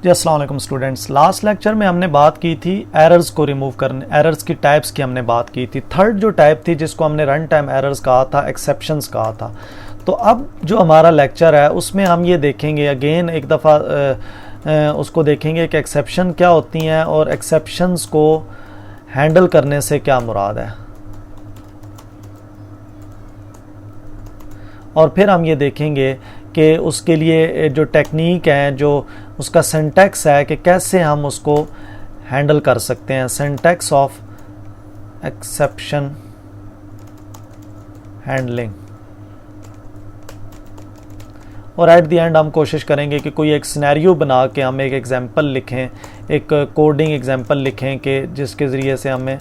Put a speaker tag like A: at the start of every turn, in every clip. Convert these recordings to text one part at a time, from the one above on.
A: जी अस्सलाम वालेकुम students. Last lecture में हमने बात की थी एरर्स को रिमूव करने, एरर्स की टाइप्स की हमने बात की थी। थर्ड जो टाइप थी जिसको हमने रन टाइम एरर्स कहा था, एक्सेप्शंस कहा था। तो अब जो हमारा लेक्चर है उसमें हम ये देखेंगे अगेन एक दफ़ा उसको देखेंगे कि एक्सेप्शन क्या होती हैं और एक्सेप्शंस को हैंडल करने से क्या मुराद है। और फिर हम ये देखेंगे कि उसके लिए जो टेक्निक है, जो उसका सिंटैक्स है कि कैसे हम उसको हैंडल कर सकते हैं, सिंटैक्स ऑफ एक्सेप्शन हैंडलिंग। और एट द एंड हम कोशिश करेंगे कि कोई एक सिनेरियो बना के हम एक एग्जांपल लिखें, एक कोडिंग एग्जांपल लिखें कि जिसके ज़रिए से हमें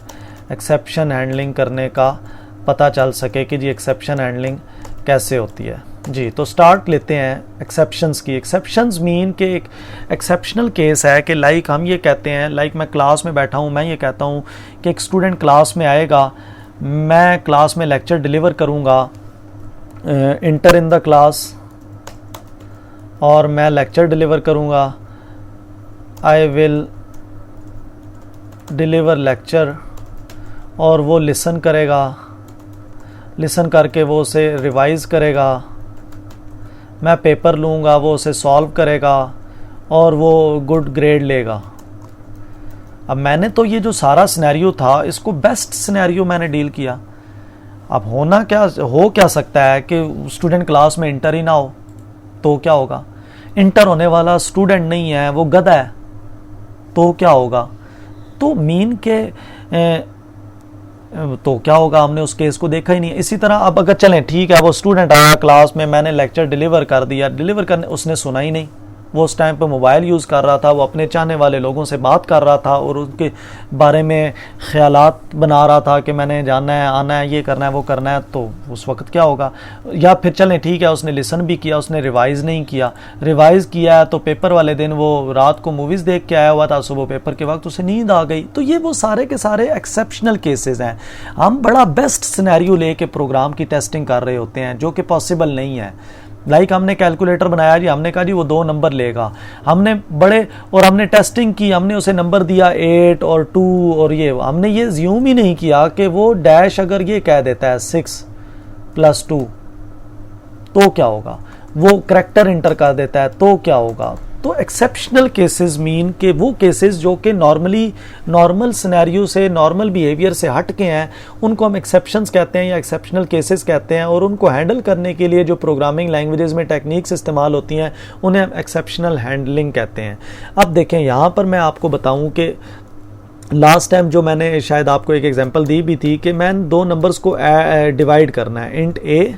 A: एक्सेप्शन हैंडलिंग करने का पता चल सके कि जी एक्सेप्शन हैंडलिंग कैसे होती है। जी तो स्टार्ट लेते हैं एक्सेप्शंस की। एक्सेप्शंस मीन कि एक एक्सेप्शनल केस है कि लाइक हम ये कहते हैं, लाइक मैं क्लास में बैठा हूँ, मैं ये कहता हूँ कि एक स्टूडेंट क्लास में आएगा, मैं क्लास में लेक्चर डिलीवर करूँगा, इंटर इन द क्लास, और मैं लेक्चर डिलीवर करूँगा, आई विल डिलीवर लेक्चर, और वो लिसन करेगा, लिसन करके वो उसे रिवाइज़ करेगा, मैं पेपर लूँगा, वो उसे सॉल्व करेगा और वो गुड ग्रेड लेगा। अब मैंने तो ये जो सारा सिनेरियो था इसको बेस्ट सिनेरियो मैंने डील किया। अब हो क्या सकता है कि स्टूडेंट क्लास में इंटर ही ना हो, तो क्या होगा? इंटर होने वाला स्टूडेंट नहीं है, वो गधा है, तो क्या होगा? तो मीन के तो क्या होगा, हमने उस केस को देखा ही नहीं। इसी तरह अब अगर चलें ठीक है, वो स्टूडेंट आया क्लास में, मैंने लेक्चर डिलीवर कर दिया, डिलीवर करने उसने सुना ही नहीं, वो उस टाइम पे मोबाइल यूज़ कर रहा था, वो अपने चाहने वाले लोगों से बात कर रहा था और उनके बारे में ख्यालात बना रहा था कि मैंने जाना है, आना है, ये करना है, वो करना है। तो उस वक्त क्या होगा? या फिर चलें ठीक है, उसने लिसन भी किया, उसने रिवाइज़ नहीं किया, रिवाइज़ किया तो पेपर वाले दिन वो रात को मूवीज़ देख के आया हुआ था, सुबह पेपर के वक्त उसे नींद आ गई। तो ये वो सारे के सारे एक्सेप्शनल केसेस हैं। हम बड़ा बेस्ट सिनेरियो लेके प्रोग्राम की टेस्टिंग कर रहे होते हैं जो कि पॉसिबल नहीं है। लाइक हमने कैलकुलेटर बनाया जी, हमने कहा जी वो 2 नंबर लेगा, हमने हमने टेस्टिंग की, हमने उसे नंबर दिया 8 और 2 और ये हमने ये ज्यूम ही नहीं किया कि वो डैश अगर ये कह देता है 6 + 2 तो क्या होगा, वो करैक्टर इंटर कर देता है तो क्या होगा। तो एक्सेप्शनल केसेस मीन के वो केसेस जो कि नॉर्मल सिनेरियो से, नॉर्मल बिहेवियर से हट के हैं, उनको हम एक्सेप्शंस कहते हैं या एक्सेप्शनल केसेस कहते हैं। और उनको हैंडल करने के लिए जो प्रोग्रामिंग लैंग्वेजेस में टेक्निक्स इस्तेमाल होती हैं उन्हें हम एक्सेप्शनल हैंडलिंग कहते हैं। अब देखें यहाँ पर मैं आपको बताऊँ कि लास्ट टाइम जो मैंने शायद आपको एक एग्जाम्पल दी भी थी कि मैंने 2 नंबर्स को डिवाइड करना है, इंट A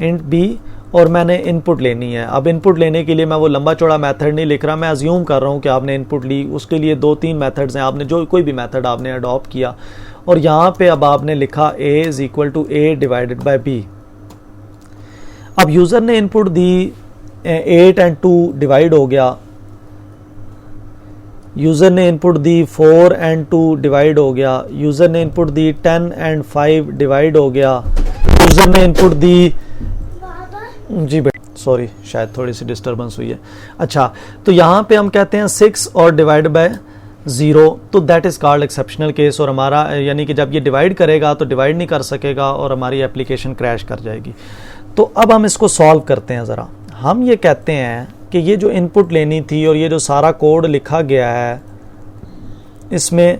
A: इंट B, और मैंने इनपुट लेनी है। अब इनपुट लेने के लिए मैं वो लंबा चौड़ा मेथड नहीं लिख रहा, मैं अज्यूम कर रहा हूँ कि आपने इनपुट ली, उसके लिए 2-3 मेथड्स हैं, आपने जो कोई भी मेथड आपने अडॉप्ट किया और यहाँ पे अब आपने लिखा A = A divided by B। अब यूज़र ने इनपुट दी 8 और 2 डिवाइड हो गया, यूज़र ने इनपुट दी 4 और 2 डिवाइड हो गया, यूज़र ने इनपुट दी 10 और 5 डिवाइड हो गया, यूज़र ने इनपुट दी जी बेटा सॉरी शायद थोड़ी सी डिस्टर्बेंस हुई है। अच्छा तो यहाँ पे हम कहते हैं 6 और डिवाइड बाय 0, तो that is called exceptional case. और हमारा यानी कि जब ये डिवाइड करेगा तो डिवाइड नहीं कर सकेगा और हमारी एप्लीकेशन क्रैश कर जाएगी। तो अब हम इसको सॉल्व करते हैं ज़रा। हम ये कहते हैं कि ये जो इनपुट लेनी थी और ये जो सारा कोड लिखा गया है, इसमें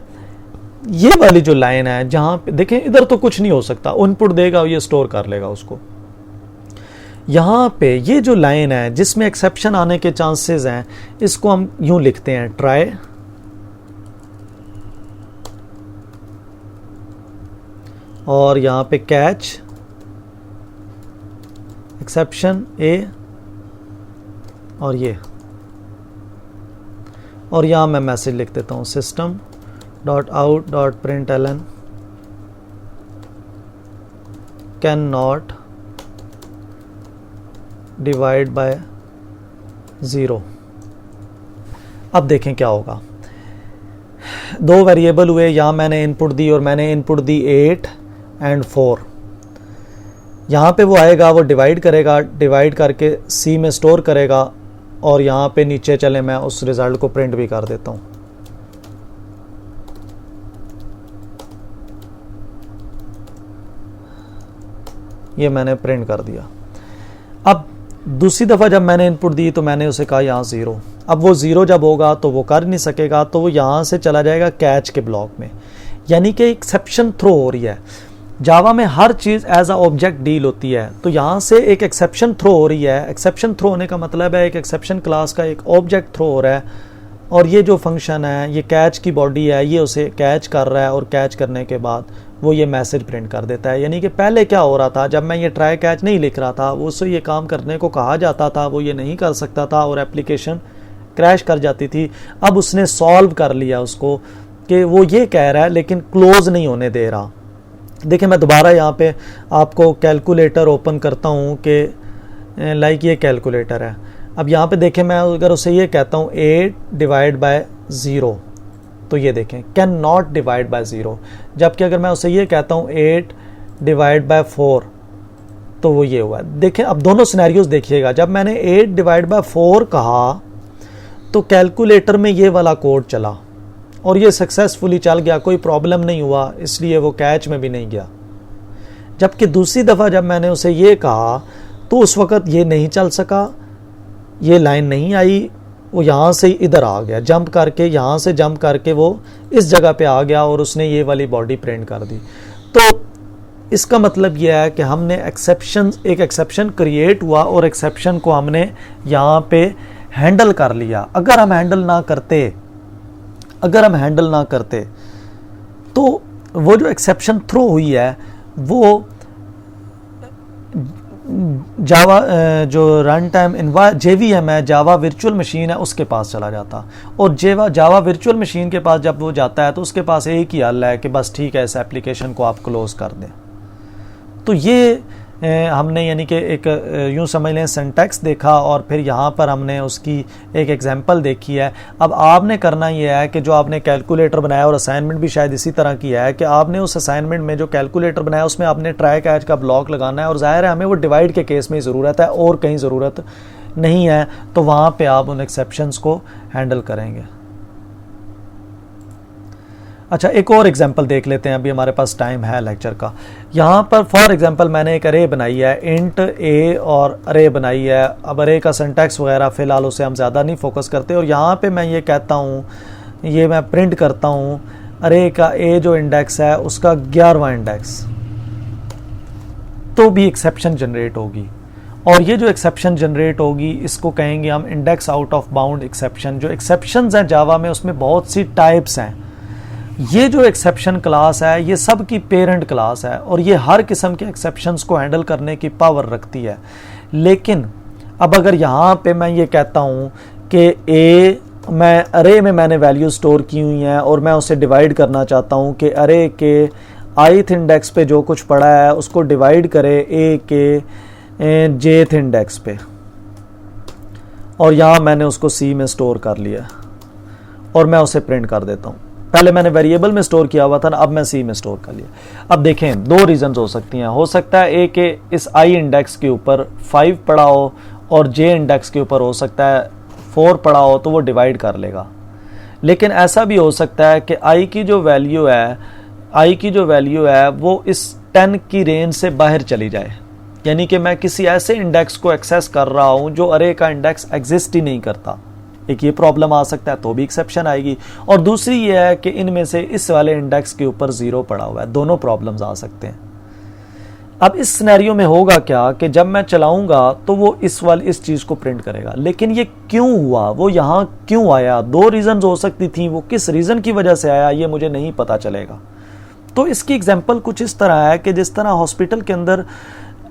A: ये वाली जो लाइन है जहाँ पे देखें, इधर तो कुछ नहीं हो सकता, इनपुट देगा और ये स्टोर कर लेगा उसको। यहाँ पे ये जो लाइन है जिसमें एक्सेप्शन आने के चांसेस हैं, इसको हम यूं लिखते हैं ट्राई, और यहाँ पे कैच एक्सेप्शन A, और ये, और यहाँ मैं मैसेज लिख देता हूँ system.out.println can not divide by 0। अब देखें क्या होगा, 2 वेरिएबल हुए, यहाँ मैंने इनपुट दी और मैंने इनपुट दी 8 और 4। यहाँ पे वो आएगा, वो डिवाइड करेगा, डिवाइड करके C में स्टोर करेगा और यहाँ पे नीचे चले मैं उस रिजल्ट को प्रिंट भी कर देता हूँ। ये मैंने प्रिंट कर दिया। अब दूसरी दफ़ा जब मैंने इनपुट दी तो मैंने उसे कहा यहाँ 0। अब वो 0 जब होगा तो वो कर नहीं सकेगा, तो वो यहाँ से चला जाएगा कैच के ब्लॉक में, यानी कि एक्सेप्शन थ्रो हो रही है। जावा में हर चीज़ एज अ ऑब्जेक्ट डील होती है, तो यहाँ से एक एक्सेप्शन थ्रो हो रही है। एक्सेप्शन थ्रो होने का मतलब है एक एक्सेप्शन क्लास का एक ऑब्जेक्ट थ्रो हो रहा है, और ये जो फंक्शन है, ये कैच की बॉडी है, ये उसे कैच कर रहा है, और कैच करने के बाद वो ये मैसेज प्रिंट कर देता है। यानी कि पहले क्या हो रहा था, जब मैं ये ट्राई कैच नहीं लिख रहा था, उससे ये काम करने को कहा जाता था, वो ये नहीं कर सकता था और एप्लीकेशन क्रैश कर जाती थी। अब उसने सॉल्व कर लिया उसको कि वो ये कह रहा है लेकिन क्लोज नहीं होने दे रहा। देखिए मैं दोबारा यहाँ पे आपको कैलकुलेटर ओपन करता हूँ कि लाइक ये कैलकुलेटर है। अब यहाँ पे देखें, मैं अगर उसे ये कहता हूँ 8 डिवाइड बाय 0, तो ये देखें कैन नॉट डिवाइड बाय 0। जबकि अगर मैं उसे ये कहता हूँ 8 डिवाइड बाय 4, तो वो ये हुआ। देखें अब दोनों सिनेरियोज देखिएगा। जब मैंने 8 डिवाइड बाय 4 कहा तो कैलकुलेटर में ये वाला कोड चला और ये सक्सेसफुली चल गया, कोई प्रॉब्लम नहीं हुआ, इसलिए वो कैच में भी नहीं गया। जबकि दूसरी दफ़ा जब मैंने उसे ये कहा तो उस वक़्त ये नहीं चल सका, ये लाइन नहीं आई, वो यहाँ से इधर आ गया, जंप करके यहाँ से जंप करके वो इस जगह पे आ गया और उसने ये वाली बॉडी प्रिंट कर दी। तो इसका मतलब यह है कि हमने एक एक्सेप्शन क्रिएट हुआ और एक्सेप्शन को हमने यहाँ पे हैंडल कर लिया। अगर हम हैंडल ना करते तो वो जो एक्सेप्शन थ्रो हुई है वो जावा जो रन टाइम JVM है, जावा वर्चुअल मशीन है, उसके पास चला जाता। और जावा वर्चुअल मशीन के पास जब वो जाता है तो उसके पास एक ही हल है कि बस ठीक है, इस एप्लीकेशन को आप क्लोज कर दें। तो ये हमने यानी कि एक यूँ समझ लें सिंटैक्स देखा और फिर यहाँ पर हमने उसकी एक एग्जांपल देखी है। अब आपने करना ये है कि जो आपने कैलकुलेटर बनाया, और असाइनमेंट भी शायद इसी तरह की है कि आपने उस असाइनमेंट में जो कैलकुलेटर बनाया उसमें आपने ट्राई कैच का ब्लॉक लगाना है, और ज़ाहिर है हमें वो डिवाइड के केस में ही ज़रूरत है और कहीं ज़रूरत नहीं है, तो वहाँ पर आप उन एक्सेप्शंस को हैंडल करेंगे। अच्छा, एक और एग्जांपल देख लेते हैं, अभी हमारे पास टाइम है लेक्चर का। यहाँ पर फॉर एग्जांपल मैंने एक अरे बनाई है, इंट ए और अरे बनाई है। अब अरे का सिंटैक्स वगैरह फ़िलहाल उसे हम ज़्यादा नहीं फोकस करते, और यहाँ पे मैं ये कहता हूँ, ये मैं प्रिंट करता हूँ अरे का ए जो इंडेक्स है उसका 11वां इंडेक्स, तो भी एक्सेप्शन जनरेट होगी। और ये जो एक्सेप्शन जनरेट होगी इसको कहेंगे हम index out of bound exception. जो एक्सेप्शंस हैं जावा में उसमें बहुत सी टाइप्स हैं। ये जो एक्सेप्शन क्लास है ये सब की पेरेंट क्लास है और ये हर किस्म के एक्सेप्शंस को हैंडल करने की पावर रखती है। लेकिन अब अगर यहाँ पे मैं ये कहता हूँ कि ए मैं अरे में मैंने वैल्यू स्टोर की हुई हैं और मैं उसे डिवाइड करना चाहता हूँ कि अरे के ith इंडेक्स पे जो कुछ पड़ा है उसको डिवाइड करे ए के jth इंडेक्स पे, और यहाँ मैंने उसको C में स्टोर कर लिया और मैं उसे प्रिंट कर देता हूँ। पहले मैंने वेरिएबल में स्टोर किया हुआ था ना, अब मैं C में स्टोर कर लिया। अब देखें दो रीजंस हो सकती हैं। हो सकता है ए के इस I इंडेक्स के ऊपर 5 पड़ा हो और J इंडेक्स के ऊपर हो सकता है 4 पड़ा हो, तो वो डिवाइड कर लेगा। लेकिन ऐसा भी हो सकता है कि I की जो वैल्यू है वो इस 10 की रेंज से बाहर चली जाए, यानी कि मैं किसी ऐसे इंडेक्स को एक्सेस कर रहा हूं जो अरे का इंडेक्स एग्जिस्ट ही नहीं करता। एक ये प्रॉब्लम आ सकता है, तो भी एक्सेप्शन आएगी। और दूसरी ये है कि इनमें से इस वाले इंडेक्स के ऊपर 0 पड़ा हुआ है। दोनों प्रॉब्लम्स आ सकते हैं। अब इस सिनेरियो में होगा क्या कि जब मैं चलाऊंगा तो वो इस चीज को प्रिंट करेगा। लेकिन ये क्यों हुआ, वो यहाँ क्यों आया, दो रीजन हो सकती थी, वो किस रीजन की वजह से आया ये मुझे नहीं पता चलेगा। तो इसकी एग्जाम्पल कुछ इस तरह है कि जिस तरह हॉस्पिटल के अंदर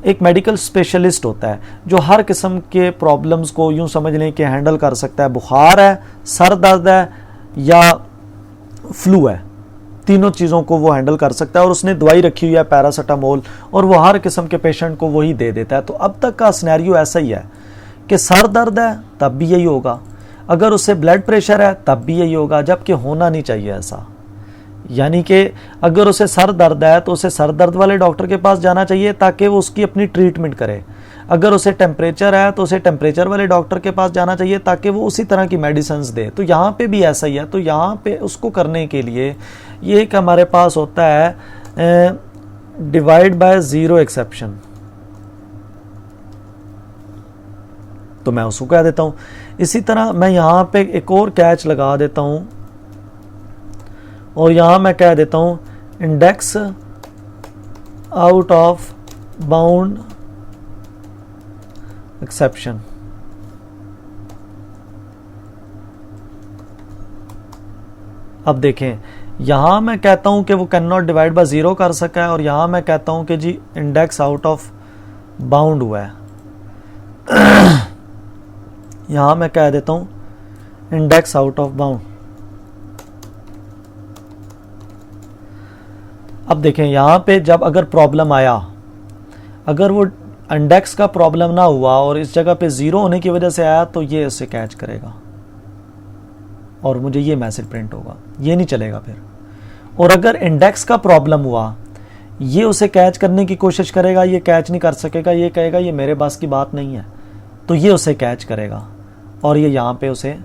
A: एक मेडिकल स्पेशलिस्ट होता है जो हर किस्म के प्रॉब्लम्स को यूं समझ लें कि हैंडल कर सकता है। बुखार है, सर दर्द है या फ्लू है, तीनों चीज़ों को वो हैंडल कर सकता है, और उसने दवाई रखी हुई है पैरासीटामोल, और वो हर किस्म के पेशेंट को वही दे देता है। तो अब तक का सिनेरियो ऐसा ही है कि सर दर्द है तब भी यही होगा, अगर उसे ब्लड प्रेशर है तब भी यही होगा, जबकि होना नहीं चाहिए ऐसा। यानी कि अगर उसे सर दर्द है तो उसे सर दर्द वाले डॉक्टर के पास जाना चाहिए ताकि वो उसकी अपनी ट्रीटमेंट करे। अगर उसे टेम्परेचर है तो उसे टेम्परेचर वाले डॉक्टर के पास जाना चाहिए ताकि वो उसी तरह की मेडिसिन दे। तो यहाँ पे भी ऐसा ही है। तो यहाँ पे उसको करने के लिए ये एक हमारे पास होता है डिवाइड बाय ज़ीरो एक्सेप्शन। तो मैं उसको कह देता हूँ। इसी तरह मैं यहाँ पे एक और कैच लगा देता हूँ और यहाँ मैं कह देता हूँ index out of bound exception. अब देखें, यहां मैं कहता हूं कि वो can not divide by zero कर सका है और यहां मैं कहता हूं कि जी इंडेक्स आउट ऑफ बाउंड हुआ है। यहां मैं कह देता हूं इंडेक्स आउट ऑफ बाउंड। अब देखें, यहां पे जब अगर प्रॉब्लम आया, अगर वो इंडेक्स का प्रॉब्लम ना हुआ और इस जगह पे ज़ीरो होने की वजह से आया तो ये इसे कैच करेगा और मुझे ये मैसेज प्रिंट होगा, ये नहीं चलेगा फिर। और अगर इंडेक्स का प्रॉब्लम हुआ, ये उसे कैच करने की कोशिश करेगा, ये कैच नहीं कर सकेगा, ये कहेगा ये मेरे पास की बात नहीं है, तो ये उसे कैच करेगा और ये यहाँ पे उसे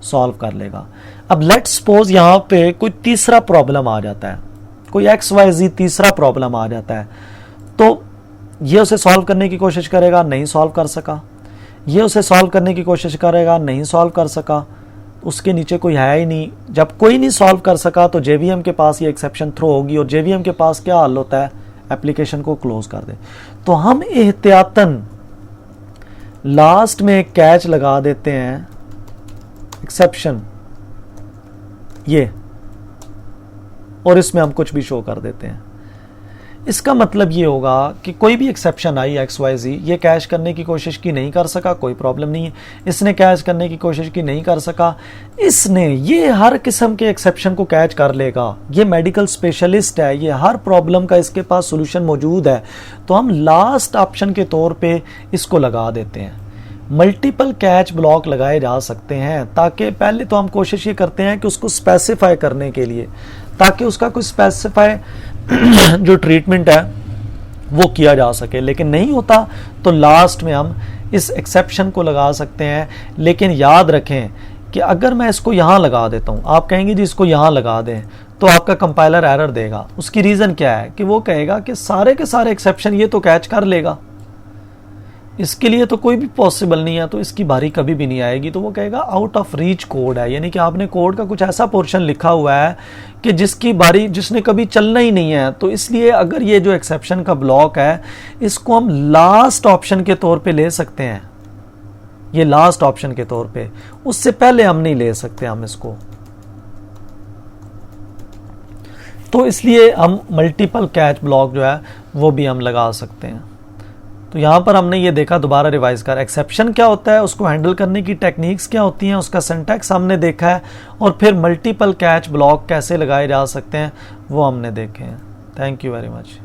A: सॉल्व कर लेगा। अब लेट्स सपोज यहाँ पे कोई तीसरा प्रॉब्लम आ जाता है, कोई XYZ तीसरा प्रॉब्लम आ जाता है, तो ये उसे सॉल्व करने की कोशिश करेगा, नहीं सॉल्व कर सका। ये उसे सॉल्व करने की कोशिश करेगा, नहीं सॉल्व कर सका। उसके नीचे कोई है ही नहीं। जब कोई नहीं सॉल्व कर सका तो JVM के पास ये एक्सेप्शन थ्रो होगी और JVM के पास क्या हल होता है, एप्लीकेशन को क्लोज कर दे। तो हम एहतियातन लास्ट में एक कैच लगा देते हैं, एक्सेप्शन ये, और इसमें हम कुछ भी शो कर देते हैं। इसका मतलब ये होगा कि कोई भी एक्सेप्शन आई XYZ, ये कैश करने की कोशिश की, नहीं कर सका, कोई प्रॉब्लम नहीं है। इसने कैश करने की कोशिश की, नहीं कर सका, इसने ये हर किस्म के एक्सेप्शन को कैच कर लेगा। ये मेडिकल स्पेशलिस्ट है, ये हर प्रॉब्लम का इसके पास सोल्यूशन मौजूद है। तो हम लास्ट ऑप्शन के तौर पे इसको लगा देते हैं। मल्टीपल कैच ब्लॉक लगाए जा सकते हैं ताकि पहले तो हम कोशिश ये करते हैं कि उसको स्पेसिफाई करने के लिए, ताकि उसका कोई स्पेसिफाई जो ट्रीटमेंट है वो किया जा सके। लेकिन नहीं होता तो लास्ट में हम इस एक्सेप्शन को लगा सकते हैं। लेकिन याद रखें कि अगर मैं इसको यहाँ लगा देता हूँ, आप कहेंगे जी इसको यहाँ लगा दें, तो आपका कंपाइलर एरर देगा। उसकी रीज़न क्या है कि वो कहेगा कि सारे के सारे एक्सेप्शन ये तो कैच कर लेगा, इसके लिए तो कोई भी पॉसिबल नहीं है, तो इसकी बारी कभी भी नहीं आएगी। तो वो कहेगा आउट ऑफ रीच कोड है, यानी कि आपने कोड का कुछ ऐसा पोर्शन लिखा हुआ है कि जिसकी बारी जिसने कभी चलना ही नहीं है। तो इसलिए अगर ये जो एक्सेप्शन का ब्लॉक है, इसको हम लास्ट ऑप्शन के तौर पे ले सकते हैं, ये लास्ट ऑप्शन के तौर पे, उससे पहले हम नहीं ले सकते हम इसको। तो इसलिए हम मल्टीपल कैच ब्लॉक जो है वो भी हम लगा सकते हैं। तो यहाँ पर हमने ये देखा, दोबारा रिवाइज कर, एक्सेप्शन क्या होता है, उसको हैंडल करने की टेक्निक्स क्या होती हैं, उसका सिंटैक्स हमने देखा है, और फिर मल्टीपल कैच ब्लॉक कैसे लगाए जा सकते हैं वो हमने देखे हैं। Thank you very much.